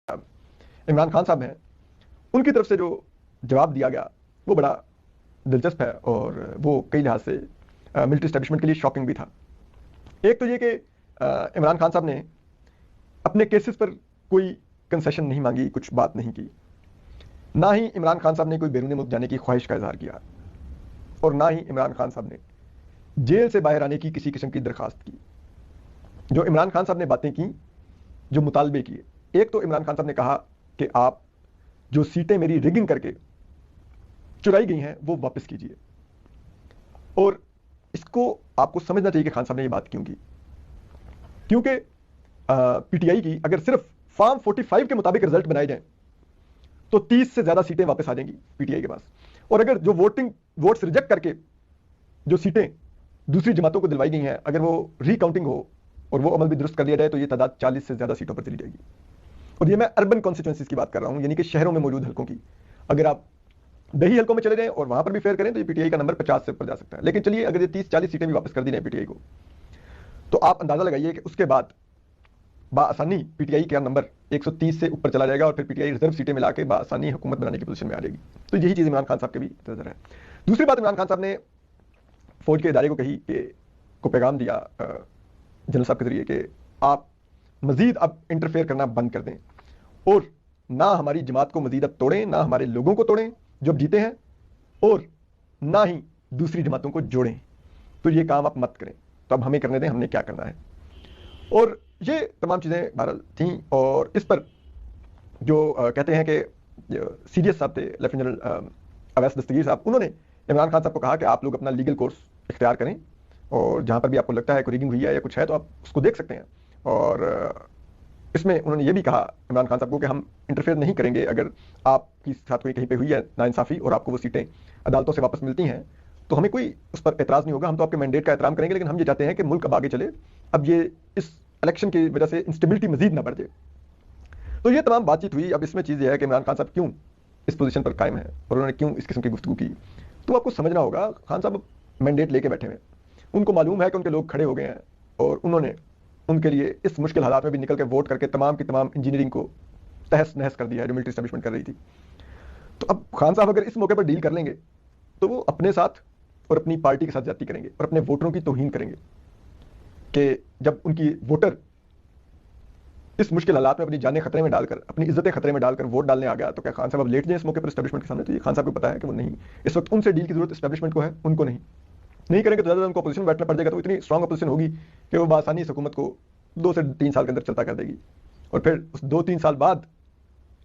इमरान खान साहब हैं, उनकी तरफ से जो जवाब दिया गया वो बड़ा दिलचस्प है और वो कई लिहाज से मिलिट्री एस्टेब्लिशमेंट के लिए शॉकिंग भी था। एक तो ये कि इमरान खान साहब ने अपने केसेस पर कोई कंसेशन नहीं मांगी, कुछ बात नहीं की। ना ही इमरान खान साहब ने कोई बैरून मुल्क जाने की ख्वाहिश का इजहार किया और ना ही इमरान खान साहब ने जेल से बाहर आने की किसी किस्म की दरखास्त की। जो इमरान खान साहब ने बातें की, जो मुतालबे किए, एक तो इमरान खान साहब ने कहा कि आप जो सीटें मेरी रिगिंग करके चुराई गई हैं वो वापस कीजिए। और इसको आपको समझना चाहिए कि खान साहब ने ये बात क्यों की। क्योंकि पीटीआई की अगर सिर्फ फॉर्म 45 के मुताबिक रिजल्ट बनाए जाएं तो 30 से ज्यादा सीटें वापस आ जाएंगी पीटीआई के पास। और अगर जो वोट्स रिजेक्ट करके जो सीटें दूसरी जमातों को दिलवाई गई हैं, अगर वो रिकाउंटिंग हो और वो अमल भी दुरुस्त कर लिया जाए तो ये तादाद 40 से ज्यादा सीटों पर चली जाएगी। और ये मैं अर्बन कॉन्स्टिट्यूंसीज की बात कर रहा हूं, यानी कि शहरों में मौजूद हलकों की। अगर आप दही हलकों में चले जाएं और वहां पर भी फेयर करें तो ये पीटीआई का नंबर 50 से ऊपर जा सकता है। लेकिन चलिए अगर ये 30-40 सीटें भी वापस कर दी जाए पीटीआई को, तो आप अंदाजा लगाइए कि उसके बाद बासानी पीटीआई का नंबर 130 से ऊपर चला जाएगा और फिर पीटीआई रिजर्व सीटें मिला के बासानी हुकूमत बनाने की पोजीशन में आ जाएगी। तो यही चीज इमरान खान साहब के भी नजर है। दूसरी बात, इमरान खान साहब ने फौज के इदारे को कही को पैगाम दिया जनरल साहब के जरिए कि आप मजीद अब इंटरफेयर करना बंद कर दें और ना हमारी जमात को मजीद अब तोड़ें, ना हमारे लोगों को तोड़ें जो अब जीते हैं, और ना ही दूसरी जमातों को जोड़ें। तो ये काम आप मत करें, तो अब हमें करने दें, हमने क्या करना है। और ये तमाम चीज़ें बहरहाल थी। और इस पर जो कहते हैं कि सीडीएस साहब थे, लेफ्टिनेंट जनरल अवैस दस्तगीर साहब, उन्होंने इमरान खान साहब को कहा कि आप लोग अपना लीगल कोर्स इख्तियार करें और जहां पर भी आपको लगता है कोई रिगिंग हुई है या कुछ है तो आप उसको देख सकते हैं। और इसमें उन्होंने ये भी कहा इमरान खान साहब को कि हम इंटरफेयर नहीं करेंगे अगर आपकी साथ कोई कहीं पे हुई है नाइंसाफी और आपको वो सीटें अदालतों से वापस मिलती हैं तो हमें कोई उस पर एतराज़ नहीं होगा, हम तो आपके मैंडेट का एहतराम करेंगे, लेकिन हम ये चाहते हैं कि मुल्क अब आगे चले, अब ये इस इलेक्शन की वजह से इंस्टेबिलिटी मजीद ना बढ़ जाए। तो ये तमाम बातचीत हुई। अब इसमें चीज़ ये है कि इमरान खान साहब क्यों इस पोजीशन पर कायम है और उन्होंने क्यों इस किस्म की गुफ्तगू की। तो आपको समझना होगा, खान साहब मैंडेट लेके बैठे हुए, उनको मालूम है कि उनके लोग खड़े हो गए हैं और उन्होंने उनके लिए इस मुश्किल हालात में भी निकल के वोट करके तमाम की तमाम इंजीनियरिंग को तहस नहस कर दिया है जो मिलिट्री एस्टेब्लिशमेंट कर रही थी। तो अब खान साहब अगर इस मौके पर डील कर लेंगे तो वो अपने साथ और अपनी पार्टी के साथ जाती करेंगे और अपने वोटरों की तौहीन करेंगे कि जब उनकी वोटर इस मुश्किल हालात में अपनी जानें खतरे में डालकर, अपनी इज्जतें खतरे में डालकर वोट डालने आ गया, तो क्या खान साहब अब लेट जाए इस मौके पर एस्टेब्लिशमेंट के सामने। तो ये खान साहब को पता है कि वो नहीं, इस वक्त उनसे डील की जरूरत एस्टेब्लिशमेंट को है, उनको नहीं करेंगे तो ज़्यादा उनको अपोजिशन में बैठना पड़ जाएगा। तो इतनी स्ट्रॉन्ग अपोजिशन होगी कि वो आसानी इस हुकूमत को 2 से 3 साल के अंदर चलता कर देगी। और फिर उस 2-3 साल बाद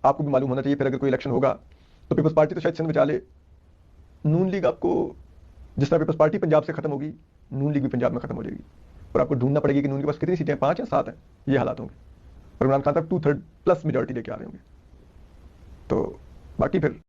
आपको भी मालूम होना चाहिए, फिर अगर कोई इलेक्शन होगा तो पीपल्स पार्टी तो शायद सिंध बचा ले, नून लीग आपको, जिस तरह पीपल्स पार्टी पंजाब से खत्म होगी, नून लीग भी पंजाब में खत्म हो जाएगी और आपको ढूंढना पड़ेगी कि नून के पास कितनी सीटें हैं, 5 या 7 हैं, ये हालात होंगे। और इमरान खान साहब 2/3 प्लस मेजॉरिटी लेके आ रहे होंगे। तो बाकी फिर